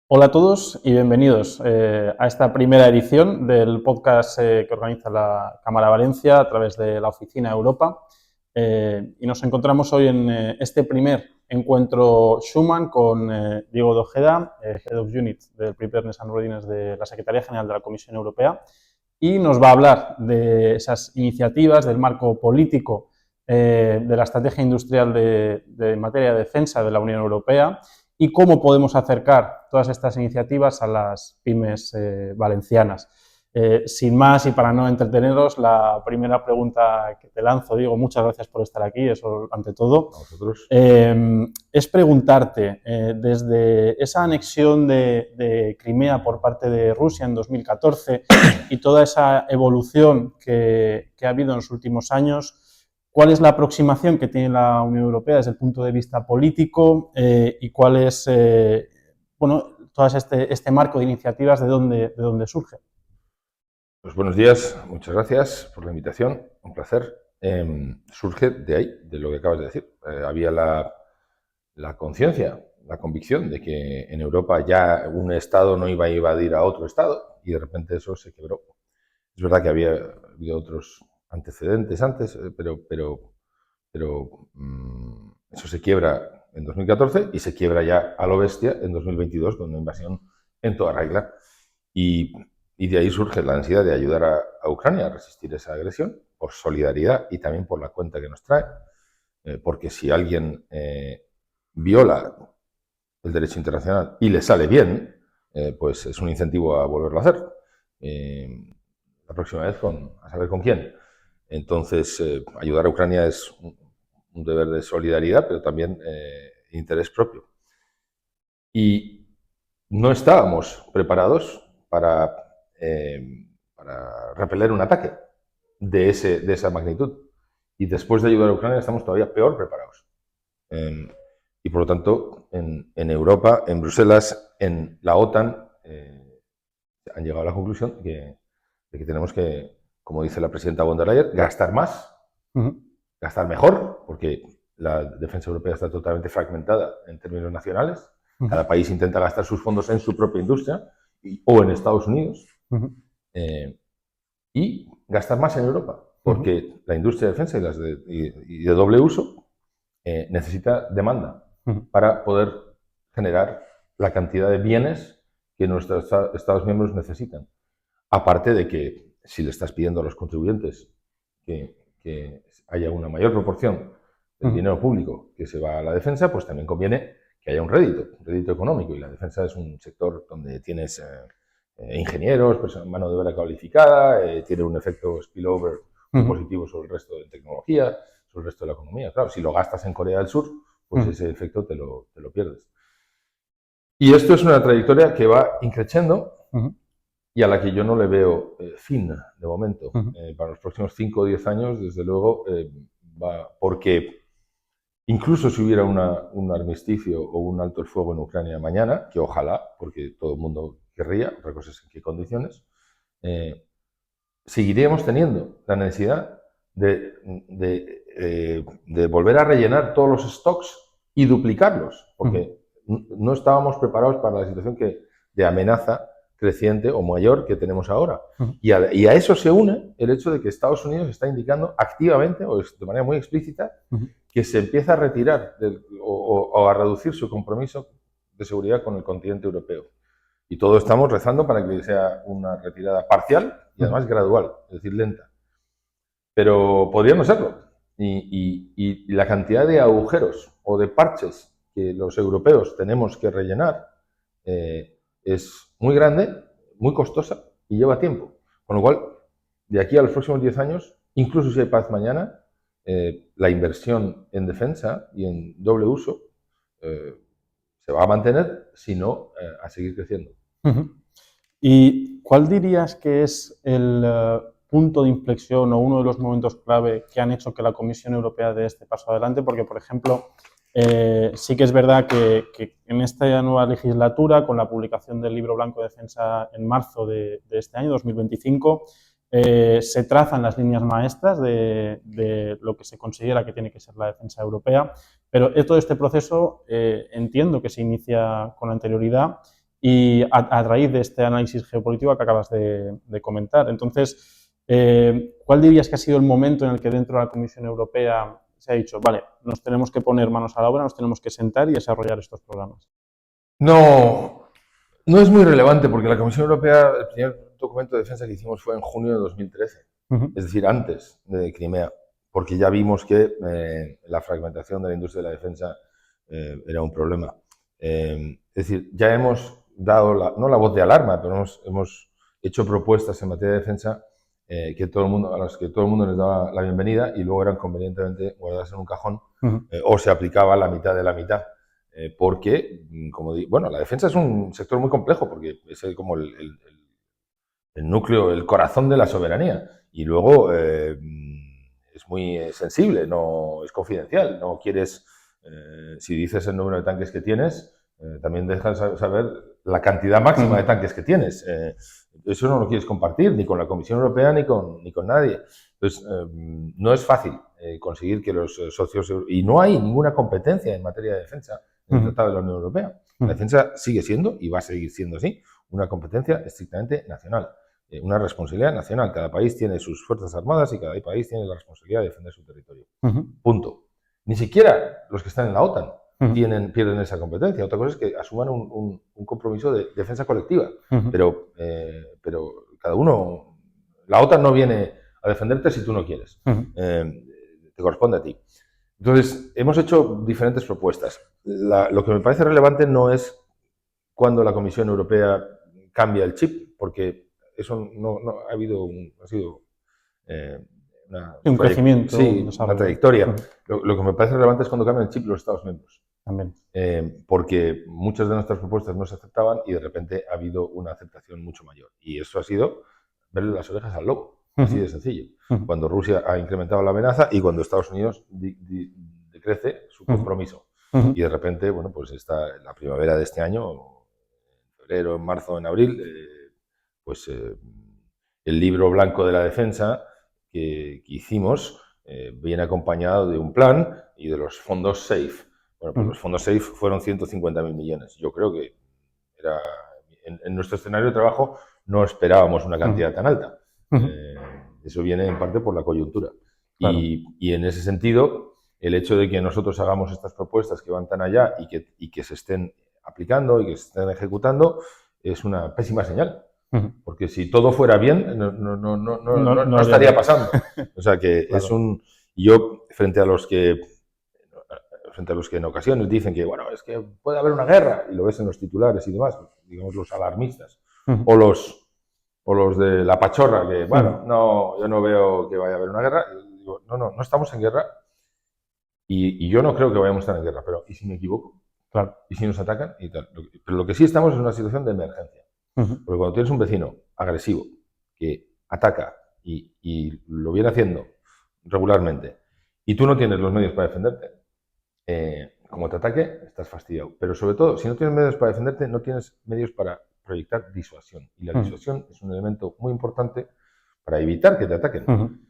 Hola a todos y bienvenidos a esta primera edición del podcast que organiza la Cámara Valencia a través de la Oficina Europa. Y nos encontramos hoy en este primer encuentro Schuman con Diego de Ojeda, Head of Unit del Preparedness and Readiness de la Secretaría General de la Comisión Europea, y nos va a hablar de esas iniciativas, del marco político de la estrategia industrial de materia de defensa de la Unión Europea y cómo podemos acercar todas estas iniciativas a las pymes valencianas. Sin más y para no entreteneros, la primera pregunta que te lanzo, Diego, muchas gracias por estar aquí, eso ante todo. A vosotros. Es preguntarte, desde esa anexión de Crimea por parte de Rusia en 2014 y toda esa evolución que ha habido en los últimos años, ¿cuál es la aproximación que tiene la Unión Europea desde el punto de vista político y cuál es, todo este marco de iniciativas de dónde surge? Pues buenos días, muchas gracias por la invitación, un placer. Surge de ahí, de lo que acabas de decir. Había la conciencia, la convicción de que en Europa ya un Estado no iba a invadir a otro Estado y de repente eso se quebró. Es verdad que había habido otros antecedentes antes, pero eso se quiebra en 2014 y se quiebra ya a lo bestia en 2022 con una invasión en toda regla. Y de ahí surge la necesidad de ayudar a Ucrania a resistir esa agresión por solidaridad y también por la cuenta que nos trae. Porque si alguien viola el derecho internacional y le sale bien, pues es un incentivo a volverlo a hacer. La próxima vez a saber con quién. Entonces, ayudar a Ucrania es un deber de solidaridad, pero también interés propio. Y no estábamos preparados para repeler un ataque de esa magnitud. Y después de ayudar a Ucrania estamos todavía peor preparados. Y por lo tanto, en Europa, en Bruselas, en la OTAN, han llegado a la conclusión de que tenemos que, como dice la presidenta von der Leyen, gastar más, gastar mejor, porque la defensa europea está totalmente fragmentada en términos nacionales. Cada país intenta gastar sus fondos en su propia industria o en Estados Unidos. Y gastar más en Europa, porque la industria de defensa y de doble uso necesita demanda para poder generar la cantidad de bienes que nuestros Estados miembros necesitan. Aparte de que si le estás pidiendo a los contribuyentes que haya una mayor proporción del dinero público que se va a la defensa, pues también conviene que haya un rédito económico. Y la defensa es un sector donde tienes ingenieros, mano de obra cualificada, tiene un efecto spillover muy positivo sobre el resto de tecnología, sobre el resto de la economía. Claro, si lo gastas en Corea del Sur, pues ese efecto te lo pierdes. Y esto es una trayectoria que va increciendo y a la que yo no le veo fin de momento. Para los próximos 5 o 10 años, desde luego, va, porque incluso si hubiera un armisticio o un alto el fuego en Ucrania mañana, que ojalá, porque todo el mundo querría, otra cosa es en qué condiciones, seguiríamos teniendo la necesidad de volver a rellenar todos los stocks y duplicarlos, porque no estábamos preparados para la situación de amenaza creciente o mayor que tenemos ahora. Y a eso se une el hecho de que Estados Unidos está indicando activamente o de manera muy explícita que se empieza a retirar o a reducir su compromiso de seguridad con el continente europeo. Y todos estamos rezando para que sea una retirada parcial y además gradual, es decir, lenta. Pero podría no serlo. Y la cantidad de agujeros o de parches que los europeos tenemos que rellenar es muy grande, muy costosa y lleva tiempo. Con lo cual, de aquí a los próximos 10 años, incluso si hay paz mañana, la inversión en defensa y en doble uso se va a mantener, sino a seguir creciendo. ¿Y cuál dirías que es el punto de inflexión o uno de los momentos clave que han hecho que la Comisión Europea dé este paso adelante? Porque, por ejemplo, sí que es verdad que en esta nueva legislatura, con la publicación del Libro Blanco de Defensa en marzo de este año, 2025, se trazan las líneas maestras de lo que se considera que tiene que ser la defensa europea, pero todo este proceso entiendo que se inicia con anterioridad y a raíz de este análisis geopolítico que acabas de comentar. Entonces, ¿cuál dirías que ha sido el momento en el que dentro de la Comisión Europea se ha dicho, vale, nos tenemos que poner manos a la obra, nos tenemos que sentar y desarrollar estos programas? No, no es muy relevante porque la Comisión Europea, el primer documento de defensa que hicimos fue en junio de 2013, es decir, antes de Crimea, porque ya vimos que la fragmentación de la industria de la defensa era un problema. Es decir, ya hemos dado, no la voz de alarma, pero hemos hecho propuestas en materia de defensa a las que todo el mundo les daba la bienvenida y luego eran convenientemente guardadas en un cajón o se aplicaba la mitad de la mitad. Porque, como digo, bueno, la defensa es un sector muy complejo porque es como el núcleo, el corazón de la soberanía. Y luego es muy sensible, no es confidencial. No quieres, si dices el número de tanques que tienes, también dejas saber la cantidad máxima de tanques que tienes. Eso no lo quieres compartir ni con la Comisión Europea ni con nadie. Entonces, no es fácil conseguir que los socios... Y no hay ninguna competencia en materia de defensa en el Tratado de la Unión Europea. La defensa sigue siendo, y va a seguir siendo así, una competencia estrictamente nacional, una responsabilidad nacional. Cada país tiene sus fuerzas armadas y cada país tiene la responsabilidad de defender su territorio. Punto. Ni siquiera los que están en la OTAN pierden esa competencia. Otra cosa es que asuman un compromiso de defensa colectiva, pero cada uno... La OTAN no viene a defenderte si tú no quieres. Te corresponde a ti. Entonces, hemos hecho diferentes propuestas. Lo que me parece relevante no es cuando la Comisión Europea cambia el chip, porque eso no ha sido un crecimiento. Sí, una trayectoria. Lo que me parece relevante es cuando cambian el chip los Estados miembros. También. Porque muchas de nuestras propuestas no se aceptaban y de repente ha habido una aceptación mucho mayor. Y eso ha sido verle las orejas al lobo. Así de sencillo. Cuando Rusia ha incrementado la amenaza y cuando Estados Unidos decrece su compromiso. Y de repente, bueno, pues está la primavera de este año, en febrero, en marzo, en abril, pues el libro blanco de la defensa que hicimos viene acompañado de un plan y de los fondos SAFE. Bueno, pues los fondos SAFE fueron 150.000 millones. Yo creo que era en nuestro escenario de trabajo no esperábamos una cantidad tan alta. Eso viene en parte por la coyuntura. Claro. Y en ese sentido, el hecho de que nosotros hagamos estas propuestas que van tan allá y que se estén aplicando y que se estén ejecutando es una pésima señal. Porque si todo fuera bien, no estaría pasando. O sea que claro. Es un... Yo, frente a los que en ocasiones dicen que, bueno, es que puede haber una guerra, y lo ves en los titulares y demás, digamos los alarmistas, o los de la pachorra, que, bueno, no, yo no veo que vaya a haber una guerra. Digo, no estamos en guerra y yo no creo que vayamos a estar en guerra, pero ¿y si me equivoco? Claro. ¿Y si nos atacan? Y tal. Pero lo que sí estamos es en una situación de emergencia. Porque cuando tienes un vecino agresivo que ataca y lo viene haciendo regularmente y tú no tienes los medios para defenderte, como te ataque, estás fastidiado. Pero sobre todo, si no tienes medios para defenderte, no tienes medios para proyectar disuasión. Y la disuasión es un elemento muy importante para evitar que te ataquen.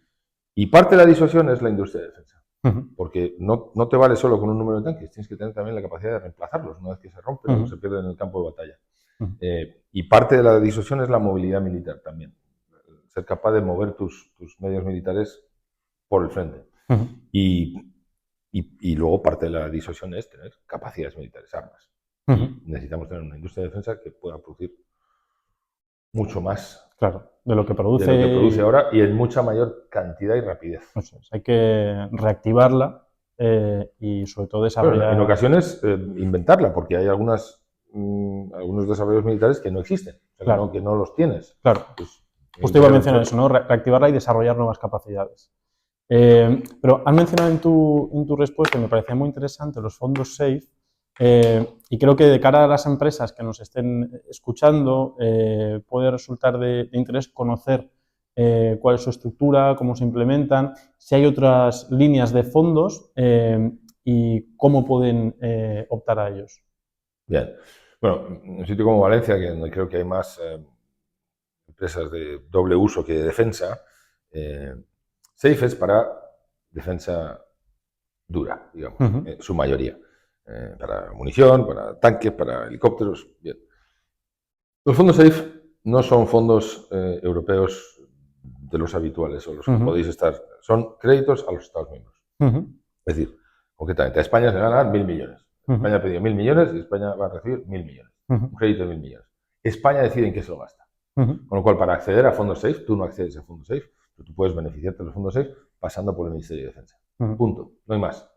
Y parte de la disuasión es la industria de defensa. Porque no te vale solo con un número de tanques, tienes que tener también la capacidad de reemplazarlos una vez que se rompen o se pierden en el campo de batalla. Y parte de la disuasión es la movilidad militar también. Ser capaz de mover tus medios militares por el frente. Y luego parte de la disuasión es tener capacidades militares, armas. Necesitamos tener una industria de defensa que pueda producir mucho más. Claro, de lo que produce ahora y en mucha mayor cantidad y rapidez. Eso es, hay que reactivarla y sobre todo desarrollar... Bueno, en ocasiones inventarla, porque hay algunos desarrollos militares que no existen, o sea, claro. que no los tienes. Claro, pues, justo iba a mencionar eso, ¿no? Reactivarla y desarrollar nuevas capacidades. Pero han mencionado en tu respuesta, y me parecía muy interesante, los fondos SAFE, y creo que de cara a las empresas que nos estén escuchando puede resultar de interés conocer cuál es su estructura, cómo se implementan, si hay otras líneas de fondos y cómo pueden optar a ellos. Bien. Bueno, en un sitio como Valencia, que donde creo que hay más empresas de doble uso que de defensa, SAFE es para defensa dura, digamos, su mayoría. Para munición, para tanques, para helicópteros. Bien. Los fondos SAFE no son fondos europeos de los habituales o los que podéis estar. Son créditos a los Estados miembros. Es decir, concretamente, a España se van a dar 1.000 millones. España ha pedido 1.000 millones y España va a recibir 1.000 millones. Un crédito de 1.000 millones. España decide en qué se lo gasta. Con lo cual, para acceder a fondos SAFE, tú no accedes a fondos SAFE, pero tú puedes beneficiarte de los fondos SAFE pasando por el Ministerio de Defensa. Punto. No hay más.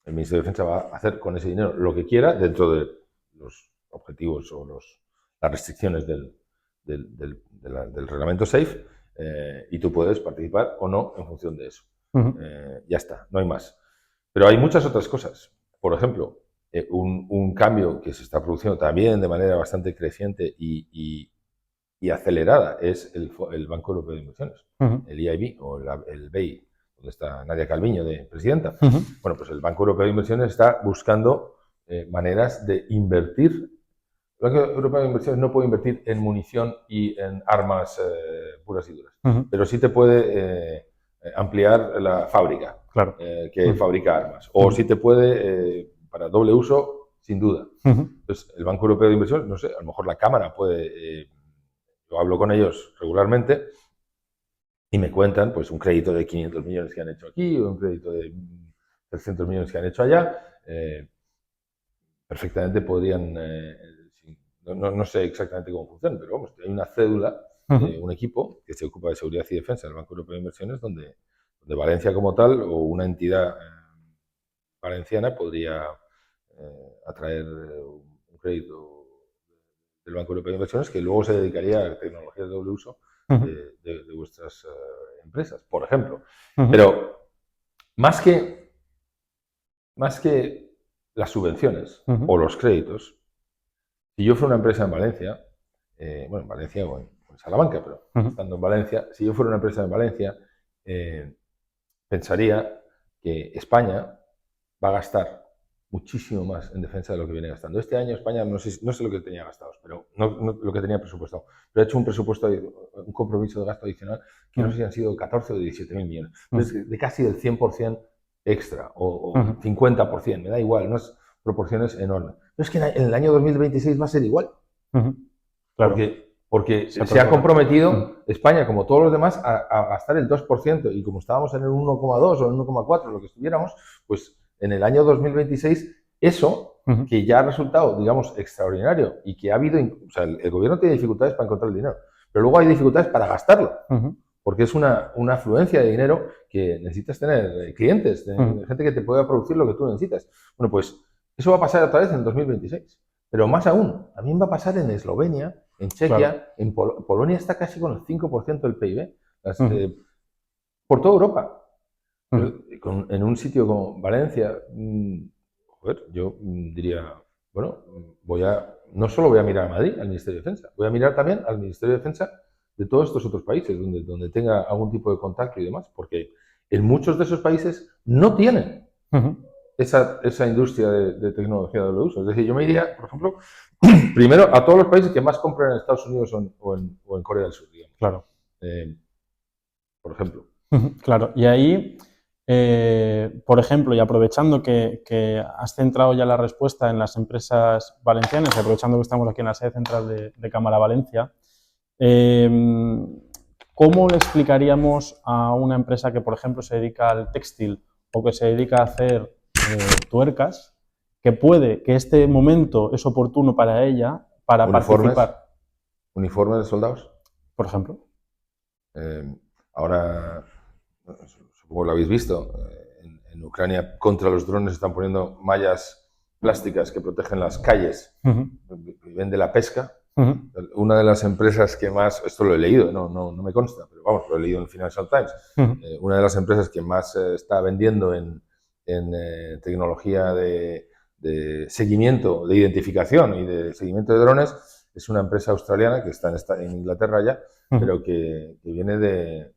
El Ministerio de Defensa va a hacer con ese dinero lo que quiera dentro de los objetivos o las restricciones del reglamento SAFE y tú puedes participar o no en función de eso. Ya está, no hay más. Pero hay muchas otras cosas. Por ejemplo, un cambio que se está produciendo también de manera bastante creciente y acelerada es el Banco Europeo de Inversiones, el EIB o el BEI, donde está Nadia Calviño de presidenta. Bueno, pues el Banco Europeo de Inversiones está buscando maneras de invertir. El Banco Europeo de Inversiones no puede invertir en munición y en armas puras y duras, pero sí te puede ampliar la fábrica que fabrica armas, o sí te puede, para doble uso, sin duda. Entonces, el Banco Europeo de Inversiones, no sé, a lo mejor la Cámara puede... yo hablo con ellos regularmente y me cuentan pues un crédito de 500 millones que han hecho aquí o un crédito de 300 millones que han hecho allá. Perfectamente podrían... no sé exactamente cómo funciona, pero vamos, hay una cédula de un equipo que se ocupa de seguridad y defensa del Banco Europeo de Inversiones donde Valencia como tal o una entidad valenciana podría atraer un crédito del Banco Europeo de Inversiones que luego se dedicaría a tecnologías de doble uso de vuestras empresas, por ejemplo. Pero más que las subvenciones o los créditos, si yo fuera una empresa en Valencia, bueno, en Valencia o en Salamanca, pero estando en Valencia, si yo fuera una empresa en Valencia, pensaría que España va a gastar muchísimo más en defensa de lo que viene gastando. Este año España, no sé lo que tenía gastados, pero no lo que tenía presupuestado, pero ha hecho un presupuesto, un compromiso de gasto adicional que no sé si han sido 14 o 17.000 millones. Entonces, de casi del 100% extra o 50%, me da igual, unas proporciones enormes. Pero es que en el año 2026 va a ser igual. Claro. Porque se ha comprometido España, como todos los demás, a gastar el 2%, y como estábamos en el 1,2 o el 1,4, lo que estuviéramos, pues en el año 2026, eso, que ya ha resultado, digamos, extraordinario y que ha habido, o sea, el gobierno tiene dificultades para encontrar el dinero, pero luego hay dificultades para gastarlo, porque es una afluencia de dinero que necesitas tener clientes, gente que te pueda producir lo que tú necesitas. Bueno, pues eso va a pasar otra vez en 2026, pero más aún, también va a pasar en Eslovenia, en Chequia, en Polonia está casi con el 5% del PIB, por toda Europa. En un sitio como Valencia, yo diría, bueno, no solo voy a mirar a Madrid, al Ministerio de Defensa, voy a mirar también al Ministerio de Defensa de todos estos otros países donde tenga algún tipo de contacto y demás, porque en muchos de esos países no tienen esa industria de tecnología de doble uso. Es decir, yo me iría, por ejemplo, primero a todos los países que más compran en Estados Unidos o en Corea del Sur, digamos. Claro. Por ejemplo. Claro, y ahí, por ejemplo, y aprovechando que has centrado ya la respuesta en las empresas valencianas, aprovechando que estamos aquí en la sede central de Cámara Valencia, ¿cómo le explicaríamos a una empresa que, por ejemplo, se dedica al textil o que se dedica a hacer tuercas, que este momento es oportuno para ella para participar? ¿Uniformes de soldados? Por ejemplo. Ahora, supongo que lo habéis visto, en Ucrania contra los drones están poniendo mallas plásticas que protegen las calles, viven de la pesca. Una de las empresas que más, esto lo he leído, no me consta, pero vamos, lo he leído en el Financial Times, una de las empresas que más está vendiendo en tecnología de seguimiento, de identificación y de seguimiento de drones es una empresa australiana que está en Inglaterra ya, pero que viene de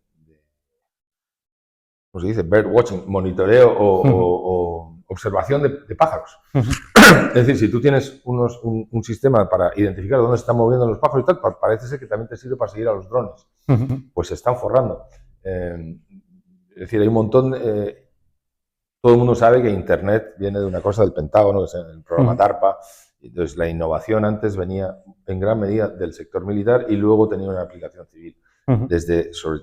¿cómo se dice? Bird watching, monitoreo o observación de pájaros. Es decir, si tú tienes un sistema para identificar dónde se están moviendo los pájaros y tal, parece ser que también te sirve para seguir a los drones. Pues se están forrando. Es decir, hay un montón... todo el mundo sabe que Internet viene de una cosa del Pentágono, que es el programa DARPA, Entonces, la innovación antes venía en gran medida del sector militar y luego tenía una aplicación civil.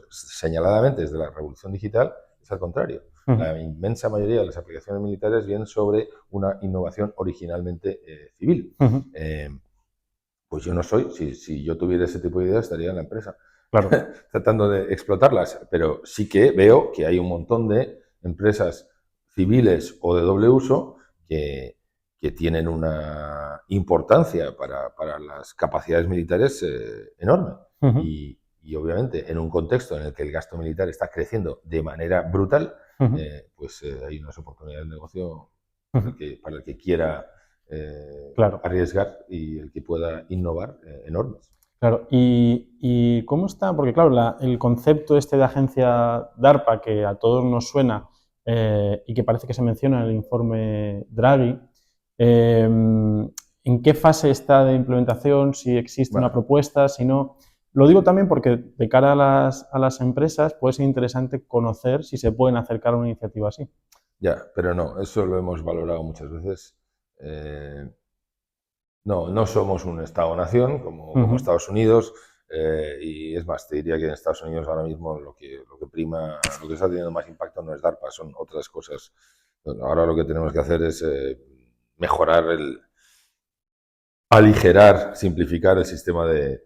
Señaladamente, desde la revolución digital, es al contrario. La inmensa mayoría de las aplicaciones militares vienen sobre una innovación originalmente civil. Pues yo no soy, si yo tuviera ese tipo de ideas, estaría en la empresa. Claro. Tratando de explotarlas, pero sí que veo que hay un montón de empresas civiles o de doble uso que tienen una importancia para las capacidades militares enorme. Y obviamente en un contexto en el que el gasto militar está creciendo de manera brutal, pues hay unas oportunidades de negocio para el que quiera arriesgar y el que pueda innovar enormes. Claro, ¿y cómo está? Porque claro, el concepto este de agencia DARPA que a todos nos suena y que parece que se menciona en el informe Draghi, ¿en qué fase está de implementación? Si existe una propuesta, si no. Lo digo también porque de cara a las empresas puede ser interesante conocer si se pueden acercar a una iniciativa así. Ya, pero no, eso lo hemos valorado muchas veces. No somos un Estado-nación como Estados Unidos, y es más, te diría que en Estados Unidos ahora mismo lo que prima, lo que está teniendo más impacto no es DARPA, son otras cosas. Ahora lo que tenemos que hacer es mejorar, aligerar, simplificar el sistema de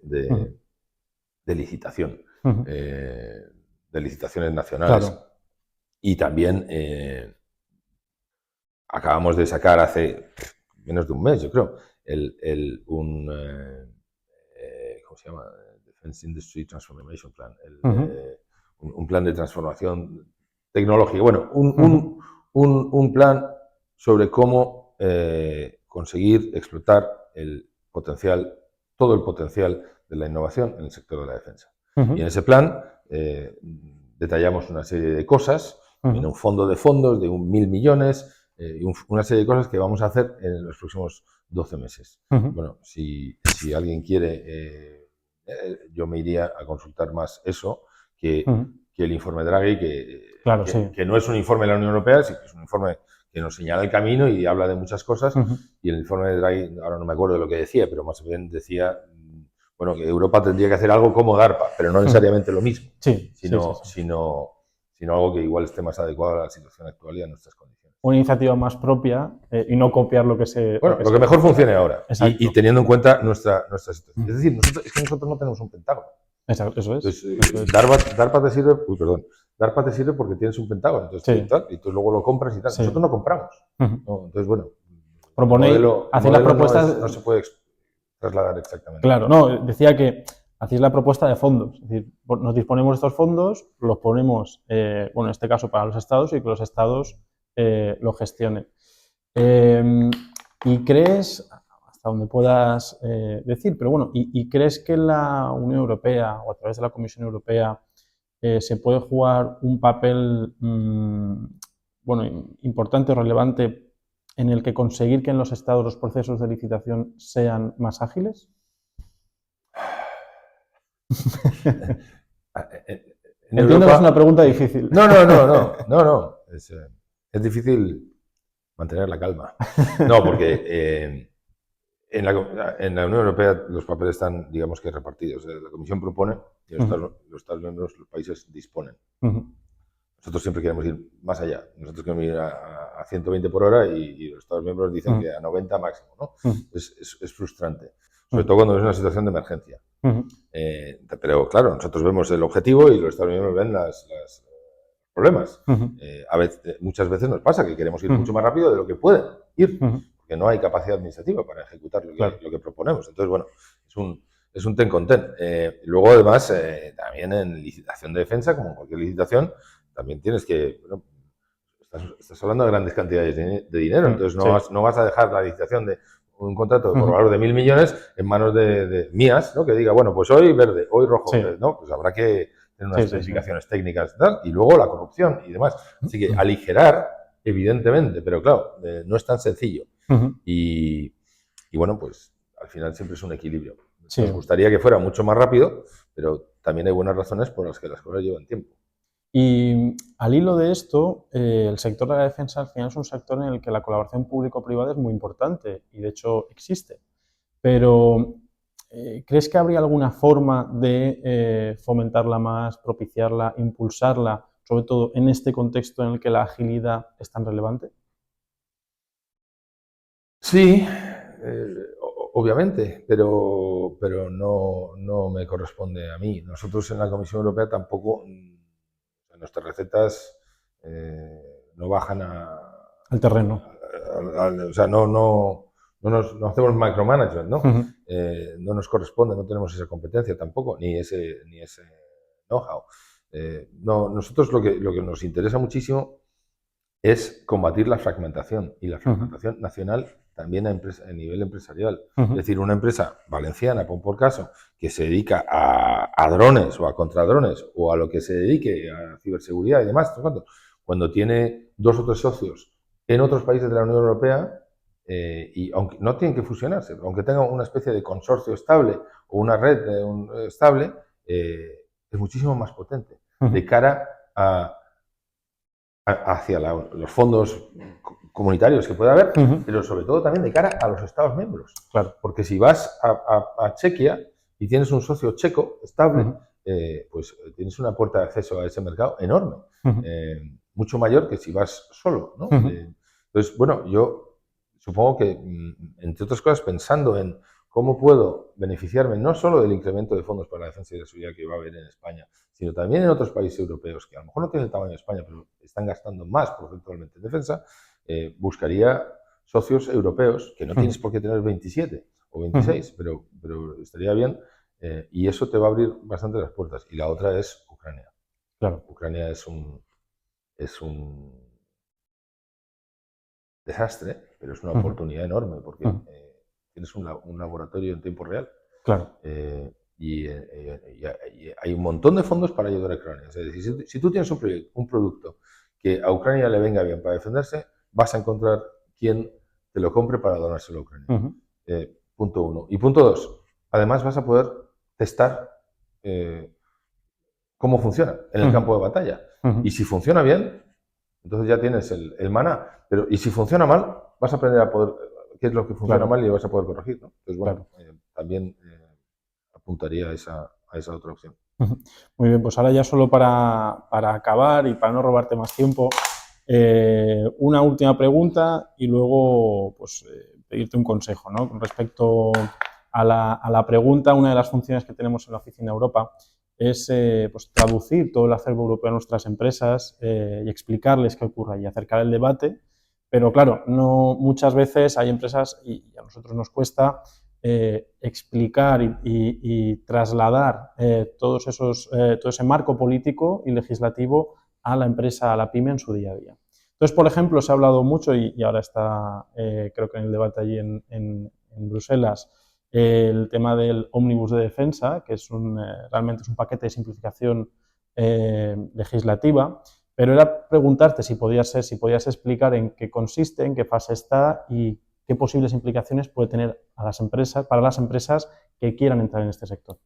licitación, de licitaciones nacionales. Claro. Y también acabamos de sacar hace menos de un mes, yo creo, ¿cómo se llama? Defense Industry Transformation Plan, un plan de transformación tecnológica. Bueno, un plan sobre cómo conseguir explotar todo el potencial de la innovación en el sector de la defensa. Y en ese plan detallamos una serie de cosas, en un fondo de fondos de 1.000 millones, una serie de cosas que vamos a hacer en los próximos 12 meses. Bueno, si alguien quiere, yo me iría a consultar más eso que el informe Draghi, que no es un informe de la Unión Europea, sino que es un informe que nos señala el camino y habla de muchas cosas. Y el informe de Draghi, ahora no me acuerdo de lo que decía, pero más bien decía, bueno, que Europa tendría que hacer algo como DARPA, pero no necesariamente lo mismo, sino algo que igual esté más adecuado a la situación actual y a nuestras condiciones. Una iniciativa más propia y no copiar lo que se... Bueno, lo que mejor funcione ahora y teniendo en cuenta nuestra situación. Es decir, nosotros no tenemos un Pentágono. Exacto, eso es. Entonces, DARPA te sirve, DARPA te sirve porque tienes un Pentágono, entonces, y tú luego lo compras y tal. Nosotros no compramos. ¿No? Entonces, bueno, proponéis, hacéis las propuestas... No se puede trasladar exactamente. Claro, no, decía que hacéis la propuesta de fondos, es decir, nos disponemos de estos fondos, los ponemos, bueno, en este caso para los estados y que los estados lo gestionen. ¿Y crees, hasta donde puedas decir, pero bueno, ¿y crees que la Unión Europea o a través de la Comisión Europea se puede jugar un papel bueno, importante o relevante en el que conseguir que en los estados los procesos de licitación sean más ágiles? Entiendo que es una pregunta difícil. No. Es difícil mantener la calma. No, porque en la Unión Europea los papeles están, digamos que repartidos. La Comisión propone y los Estados miembros, los países disponen. Nosotros siempre queremos ir más allá. Nosotros queremos ir a 120 por hora y los Estados miembros dicen que a 90 máximo, ¿no? Es frustrante, sobre todo cuando es una situación de emergencia. Pero claro, nosotros vemos el objetivo y los Estados miembros ven los problemas. Muchas veces nos pasa que queremos ir mucho más rápido de lo que pueden ir, porque no hay capacidad administrativa para ejecutar lo que proponemos. Entonces, bueno, es un ten con ten. Luego, además, también en licitación de defensa, como en cualquier licitación, también tienes que... Bueno, estás hablando de grandes cantidades de dinero, entonces no vas a dejar la licitación de un contrato por valor de 1.000 millones en manos de mías, ¿no? Que diga, bueno, pues hoy verde, hoy rojo, ¿no? Pues habrá que tener unas especificaciones técnicas y tal, y luego la corrupción y demás. Así que aligerar, evidentemente, pero claro, no es tan sencillo. Y bueno, pues al final siempre es un equilibrio. Nos gustaría que fuera mucho más rápido, pero también hay buenas razones por las que las cosas llevan tiempo. Y al hilo de esto, el sector de la defensa al final es un sector en el que la colaboración público-privada es muy importante y de hecho existe. Pero ¿crees que habría alguna forma de fomentarla más, propiciarla, impulsarla, sobre todo en este contexto en el que la agilidad es tan relevante? Sí, obviamente, pero no me corresponde a mí. Nosotros en la Comisión Europea tampoco, nuestras recetas no bajan Al terreno. o sea, no hacemos micromanagement, ¿no? Uh-huh. No nos corresponde, no tenemos esa competencia tampoco, ni ese know-how. No, nosotros lo que nos interesa muchísimo es combatir la fragmentación, y la fragmentación nacional también a nivel empresarial. Es decir, una empresa valenciana, por caso, que se dedica a drones o a contradrones o a lo que se dedique a ciberseguridad y demás, cuando tiene 2 o 3 socios en otros países de la Unión Europea, y aunque no tienen que fusionarse, aunque tengan una especie de consorcio estable o una red estable, es muchísimo más potente de cara hacia los fondos comunitarios que puede haber, pero sobre todo también de cara a los Estados miembros. Claro. Porque si vas a Chequia y tienes un socio checo estable, pues tienes una puerta de acceso a ese mercado enorme, mucho mayor que si vas solo, ¿no? Entonces, bueno, yo supongo que, entre otras cosas, pensando en cómo puedo beneficiarme no solo del incremento de fondos para la defensa y la seguridad que va a haber en España, sino también en otros países europeos que a lo mejor no tienen el tamaño de España, pero están gastando más porcentualmente en defensa, buscaría socios europeos, que no tienes por qué tener 27 o 26, pero estaría bien, y eso te va a abrir bastante las puertas. Y la otra es Ucrania. Claro. Ucrania es un desastre, pero es una oportunidad enorme, porque tienes un laboratorio en tiempo real. Claro. Y hay un montón de fondos para ayudar a Ucrania. Es decir, si tú tienes un producto que a Ucrania le venga bien para defenderse, vas a encontrar quien te lo compre para donárselo a Ucrania. Punto 1. Y punto 2, además vas a poder testar cómo funciona en el campo de batalla. Y si funciona bien, entonces ya tienes el maná. Pero, y si funciona mal, vas a aprender a poder qué es lo que funciona mal y lo vas a poder corregir, ¿no? Entonces, bueno, también apuntaría a esa otra opción. Muy bien, pues ahora ya solo para acabar y para no robarte más tiempo, una última pregunta y luego pues, pedirte un consejo, ¿no? Con respecto a la pregunta, una de las funciones que tenemos en la Oficina Europa es pues, traducir todo el acervo europeo a nuestras empresas y explicarles qué ocurre y acercar el debate, pero claro, no, muchas veces hay empresas, y a nosotros nos cuesta, explicar y trasladar todo ese marco político y legislativo a la empresa, a la pyme en su día a día. Entonces, por ejemplo, se ha hablado mucho y ahora está, creo que en el debate allí en Bruselas, el tema del ómnibus de defensa, que es realmente es un paquete de simplificación legislativa, pero era preguntarte si podías explicar en qué consiste, en qué fase está y qué posibles implicaciones puede tener para las empresas que quieran entrar en este sector.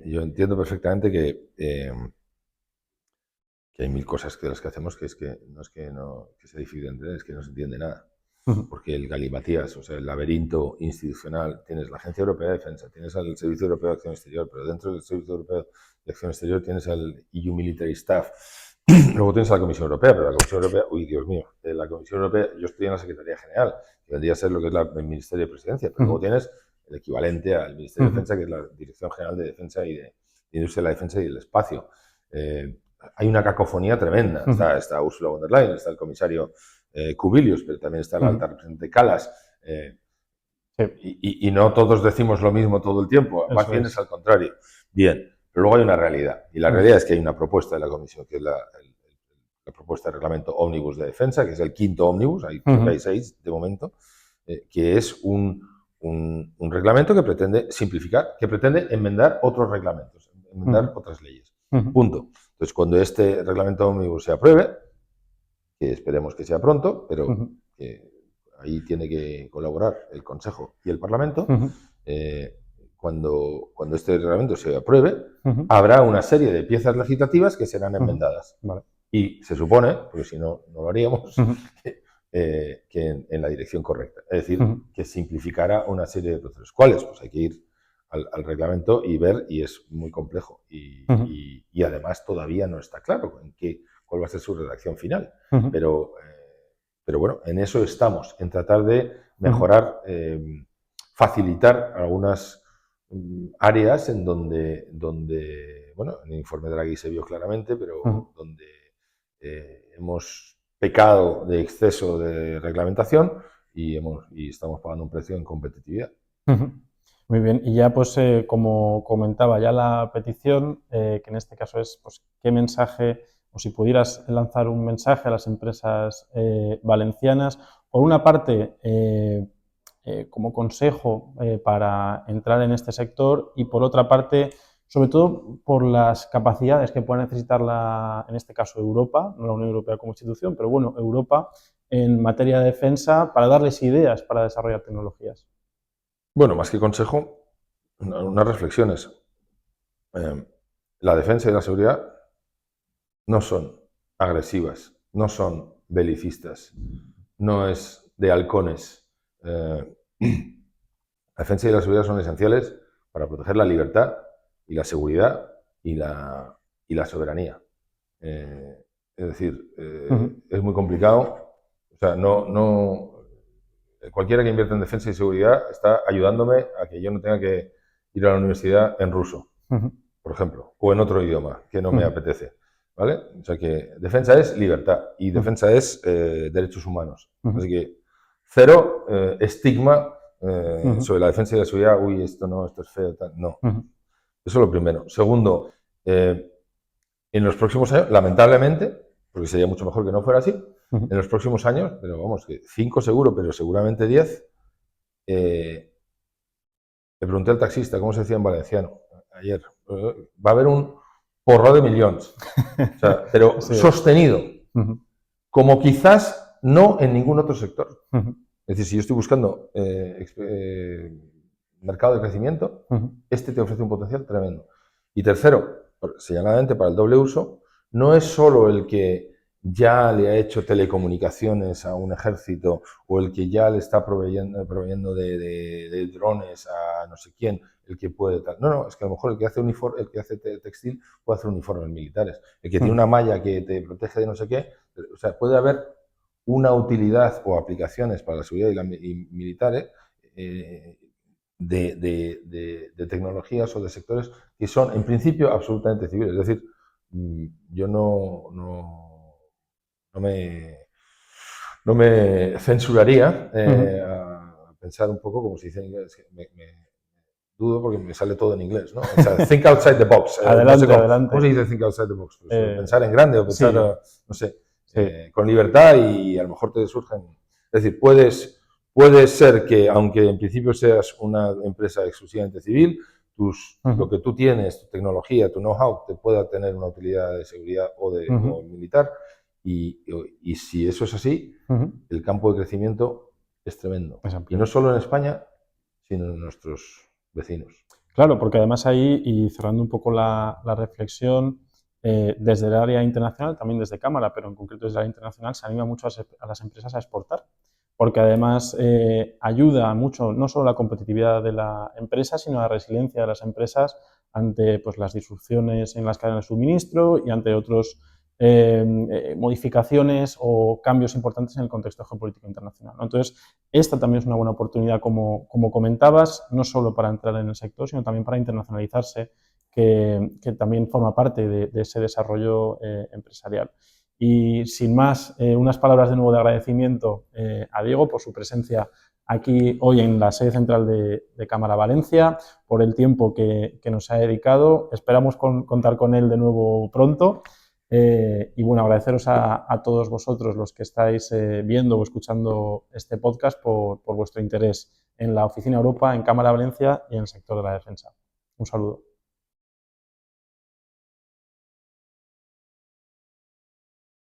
Yo entiendo perfectamente que hay mil cosas de las que hacemos que no es que sea difícil de entender, es que no se entiende nada. Porque el galimatías, o sea, el laberinto institucional, tienes la Agencia Europea de Defensa, tienes al Servicio Europeo de Acción Exterior, pero dentro del Servicio Europeo de Acción Exterior tienes al EU Military Staff, luego tienes a la Comisión Europea, pero la Comisión Europea, uy, Dios mío, la Comisión Europea, yo estoy en la Secretaría General, que vendría a ser lo que es el Ministerio de Presidencia, pero luego tienes el equivalente al Ministerio de Defensa, que es la Dirección General de Defensa y de Industria de la Defensa y del Espacio. Hay una cacofonía tremenda. Está Ursula von der Leyen, está el comisario Kubilius, pero también está la alta representante Kallas. Y no todos decimos lo mismo todo el tiempo, más bien es al contrario. Bien, pero luego hay una realidad. Y la realidad es que hay una propuesta de la Comisión, que es la propuesta de reglamento ómnibus de defensa, que es el quinto ómnibus, hay 36 de momento, que es un reglamento que pretende simplificar, que pretende enmendar otros reglamentos, enmendar otras leyes. Punto. Entonces, cuando este reglamento ómnibus se apruebe, que esperemos que sea pronto, pero ahí tiene que colaborar el Consejo y el Parlamento, cuando este reglamento se apruebe, habrá una serie de piezas legislativas que serán enmendadas. Vale. Y se supone, porque si no, no lo haríamos, que en la dirección correcta. Es decir, que simplificará una serie de procesos. ¿Cuáles? Pues hay que ir al reglamento y ver, y es muy complejo. Y además todavía no está claro cuál va a ser su redacción final. Pero bueno, en eso estamos, en tratar de mejorar, facilitar algunas áreas en donde, bueno, en el informe de Draghi se vio claramente, pero donde hemos pecado de exceso de reglamentación y estamos pagando un precio en competitividad. Muy bien, y ya pues como comentaba ya la petición, que en este caso es pues qué mensaje, o si pudieras lanzar un mensaje a las empresas valencianas, por una parte como consejo para entrar en este sector y por otra parte, sobre todo por las capacidades que pueda necesitar en este caso Europa, no la Unión Europea como institución, pero bueno, Europa en materia de defensa para darles ideas para desarrollar tecnologías. Bueno, más que consejo, unas reflexiones. La defensa y la seguridad no son agresivas, no son belicistas, no es de halcones. La defensa y la seguridad son esenciales para proteger la libertad y la seguridad y la soberanía. Es decir, es muy complicado. O sea, cualquiera que invierta en defensa y seguridad está ayudándome a que yo no tenga que ir a la universidad en ruso, por ejemplo, o en otro idioma que no me apetece. ¿Vale? O sea que defensa es libertad y defensa es derechos humanos. Así que cero estigma sobre la defensa y la seguridad. Uy, esto no, esto es feo, tal. No. Eso es lo primero. Segundo, en los próximos años, lamentablemente, porque sería mucho mejor que no fuera así, en los próximos años, pero vamos, que 5 seguro, pero seguramente 10, le pregunté al taxista, ¿cómo se decía en valenciano? Ayer, va a haber un porró de millones, o sea, pero sí, sostenido, como quizás no en ningún otro sector. Es decir, si yo estoy buscando mercado de crecimiento, este te ofrece un potencial tremendo. Y tercero, señaladamente para el doble uso, no es solo el que ya le ha hecho telecomunicaciones a un ejército o el que ya le está proveyendo de drones a no sé quién, el que puede tal. No, es que a lo mejor el que hace textil puede hacer uniformes militares. El que tiene una malla que te protege de no sé qué. O sea, puede haber una utilidad o aplicaciones para la seguridad y militares de tecnologías o de sectores que son, en principio, absolutamente civiles. Es decir, yo no me censuraría a pensar un poco, como se dice en inglés, dudo porque me sale todo en inglés, ¿no? O sea, think outside the box. Adelante, no sé adelante. ¿Cómo se dice think outside the box? Pues, pensar en grande o pensar, sí. No sé, con libertad y a lo mejor te surgen... Es decir, puede ser que, aunque en principio seas una empresa exclusivamente civil, lo que tú tienes, tu tecnología, tu know-how, te pueda tener una utilidad de seguridad o militar. Y si eso es así, el campo de crecimiento es tremendo. Y no solo en España, sino en nuestros vecinos. Claro, porque además ahí, y cerrando un poco la reflexión, desde el área internacional, también desde Cámara, pero en concreto desde el área internacional, se anima mucho a las empresas a exportar, porque además ayuda mucho no solo a la competitividad de la empresa, sino a la resiliencia de las empresas ante pues, las disrupciones en las cadenas de suministro y ante otros modificaciones o cambios importantes en el contexto geopolítico internacional, ¿no? Entonces, esta también es una buena oportunidad, como comentabas, no solo para entrar en el sector, sino también para internacionalizarse, que también forma parte de ese desarrollo empresarial. Y sin más, unas palabras de nuevo de agradecimiento a Diego por su presencia aquí hoy en la sede central de Cámara Valencia, por el tiempo que nos ha dedicado. Esperamos contar con él de nuevo pronto. Y bueno, agradeceros a todos vosotros los que estáis viendo o escuchando este podcast por vuestro interés en la Oficina Europa, en Cámara Valencia y en el sector de la defensa. Un saludo.